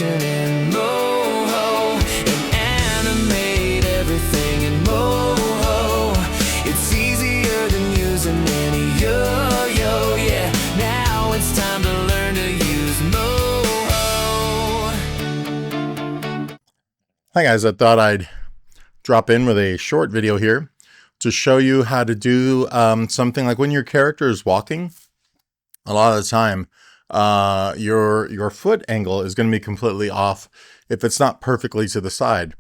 animation in Moho and animate everything in Moho. It's easier than using any yo-yo, yeah. Now it's time to learn to use Moho. Hi guys, I thought I'd drop in with a short video here to show you how to do something like when your character is walking. A lot of the time, your foot angle is going to be completely off if it's not perfectly to the side.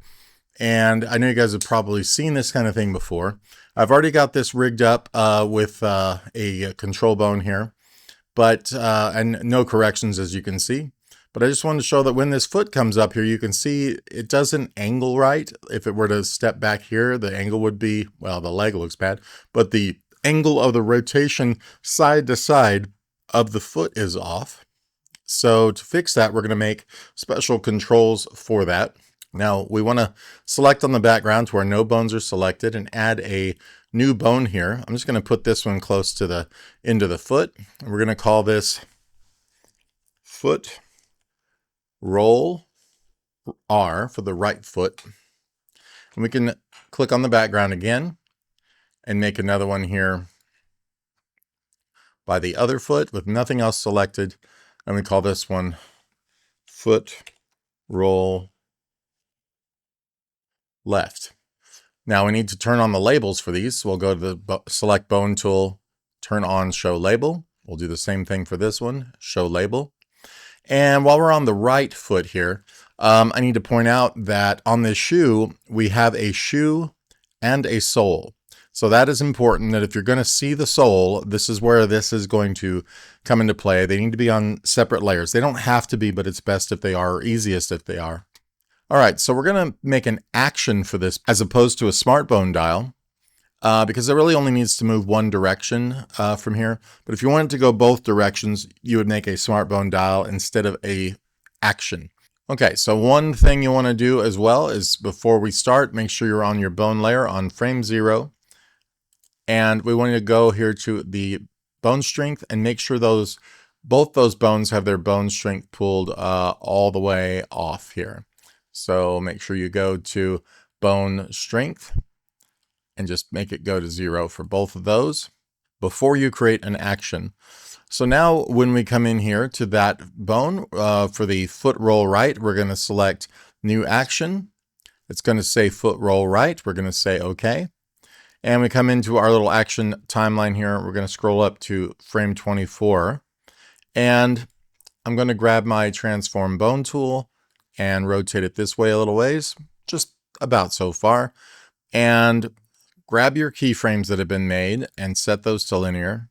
And I know you guys have probably seen this kind of thing before. I've already got this rigged up with a control bone here, but and no corrections, as you can see. But I just wanted to show that when this foot comes up here, you can see it doesn't angle right. If it were to step back here, the angle would be, well, the leg looks bad, but the angle of the rotation side to side of the foot is off. So to fix that, we're going to make special controls for that. Now we want to select on the background to where no bones are selected and add a new bone here. I'm just going to put this one close to the end of the foot. And we're going to call this foot roll R for the right foot. And we can click on the background again and make another one here by the other foot with nothing else selected. And we call this one foot roll left. Now we need to turn on the labels for these. So we'll go to the select bone tool, turn on show label. We'll do the same thing for this one, show label. And while we're on the right foot here, I need to point out that on this shoe, we have a shoe and a sole. So that is important, that if you're going to see the sole, this is where this is going to come into play. They need to be on separate layers. They don't have to be, but it's best if they are, or easiest if they are. All right, so we're going to make an action for this as opposed to a smart bone dial. Because it really only needs to move one direction from here. But if you wanted to go both directions, you would make a smart bone dial instead of a action. Okay, so one thing you want to do as well is before we start, make sure you're on your bone layer on frame 0. And we want to go here to the bone strength and make sure both those bones have their bone strength pulled all the way off here. So make sure you go to bone strength and just make it go to 0 for both of those before you create an action. So now when we come in here to that bone for the foot roll right, we're going to select new action. It's going to say foot roll right. We're going to say OK. And we come into our little action timeline here. We're going to scroll up to frame 24. And I'm going to grab my transform bone tool and rotate it this way a little ways, just about so far. And grab your keyframes that have been made and set those to linear.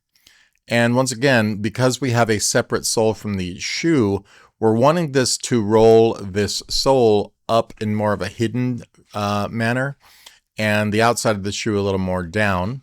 And once again, because we have a separate sole from the shoe, we're wanting this to roll this sole up in more of a hidden manner, and the outside of the shoe a little more down.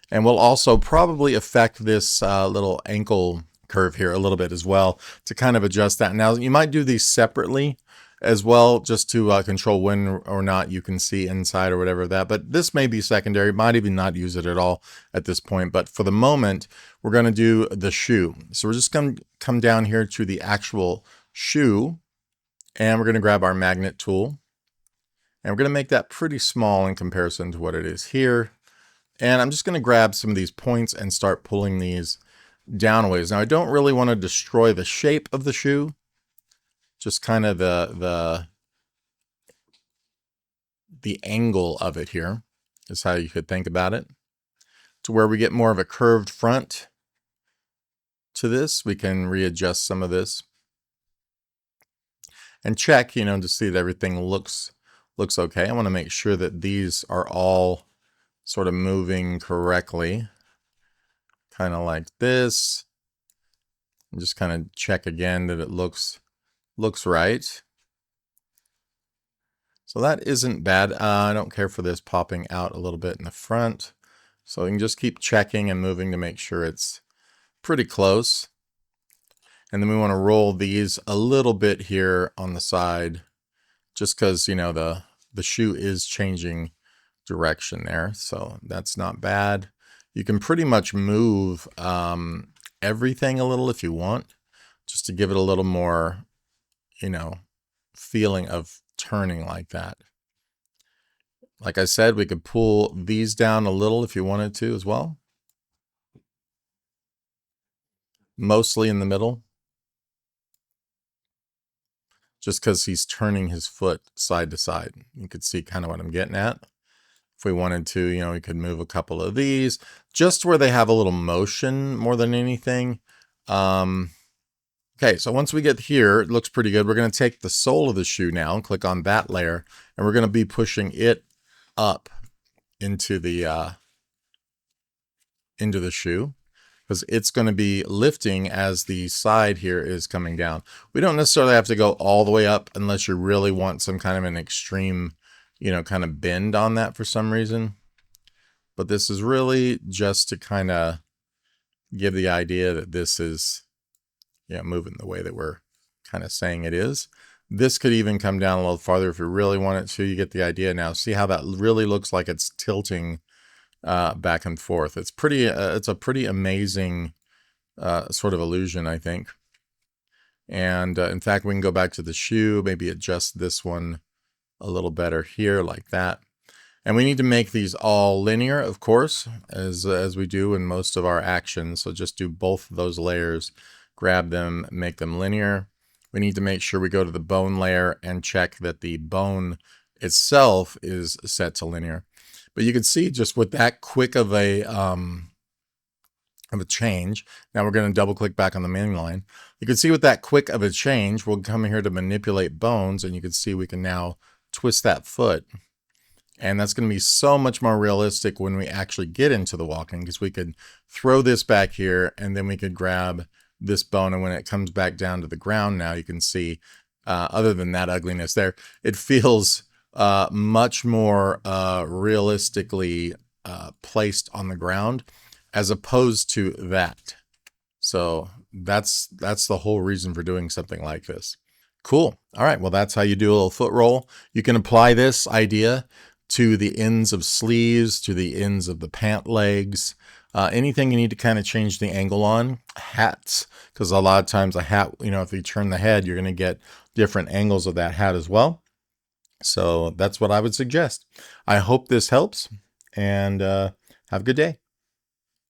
And we'll also probably affect this little ankle curve here a little bit as well to kind of adjust that. Now, you might do these separately as well, just to control when or not you can see inside or whatever that, but this may be secondary, might even not use it at all at this point. But for the moment, we're going to do the shoe. So we're just going to come down here to the actual shoe, and we're going to grab our magnet tool, and we're going to make that pretty small in comparison to what it is here. And I'm just going to grab some of these points and start pulling these down a ways. Now, I don't really want to destroy the shape of the shoe, just kind of the angle of it here is how you could think about it. To where we get more of a curved front to this, we can readjust some of this and check, to see that everything looks okay. I want to make sure that these are all sort of moving correctly, kind of like this, and just kind of check again that it looks right. So that isn't bad. I don't care for this popping out a little bit in the front. So you can just keep checking and moving to make sure it's pretty close. And then we want to roll these a little bit here on the side, just because, the shoe is changing direction there. So that's not bad. You can pretty much move everything a little if you want, just to give it a little more, feeling of turning like that. Like I said, we could pull these down a little if you wanted to as well. Mostly in the middle. Just because he's turning his foot side to side. You could see kind of what I'm getting at. If we wanted to, you know, we could move a couple of these just where they have a little motion more than anything. Okay, so once we get here, it looks pretty good. We're going to take the sole of the shoe now and click on that layer, and we're going to be pushing it up into the shoe, because it's going to be lifting as the side here is coming down. We don't necessarily have to go all the way up unless you really want some kind of an extreme, you know, kind of bend on that for some reason. But this is really just to kind of give the idea that this is, you know, moving the way that we're kind of saying it is. This could even come down a little farther if you really want it to. You get the idea now. See how that really looks like it's tilting back and forth. It's pretty. It's a pretty amazing sort of illusion, I think. And in fact, we can go back to the shoe, maybe adjust this one a little better here, like that. And we need to make these all linear, of course, as we do in most of our actions. So just do both of those layers, grab them, make them linear. We need to make sure we go to the bone layer and check that the bone itself is set to linear. But you can see just with that quick of a change. Now we're going to double click back on the menu line. You can see with that quick of a change, we'll come here to manipulate bones, and you can see we can now twist that foot. And that's going to be so much more realistic when we actually get into the walking, because we could throw this back here and then we could grab this bone. And when it comes back down to the ground, now you can see, other than that ugliness there, it feels much more realistically placed on the ground as opposed to that. So that's the whole reason for doing something like this. Cool. All right. Well, that's how you do a little foot roll. You can apply this idea to the ends of sleeves, to the ends of the pant legs, anything you need to kind of change the angle on. Hats, because a lot of times a hat, you know, if you turn the head, you're going to get different angles of that hat as well. So that's what I would suggest. I hope this helps, and have a good day.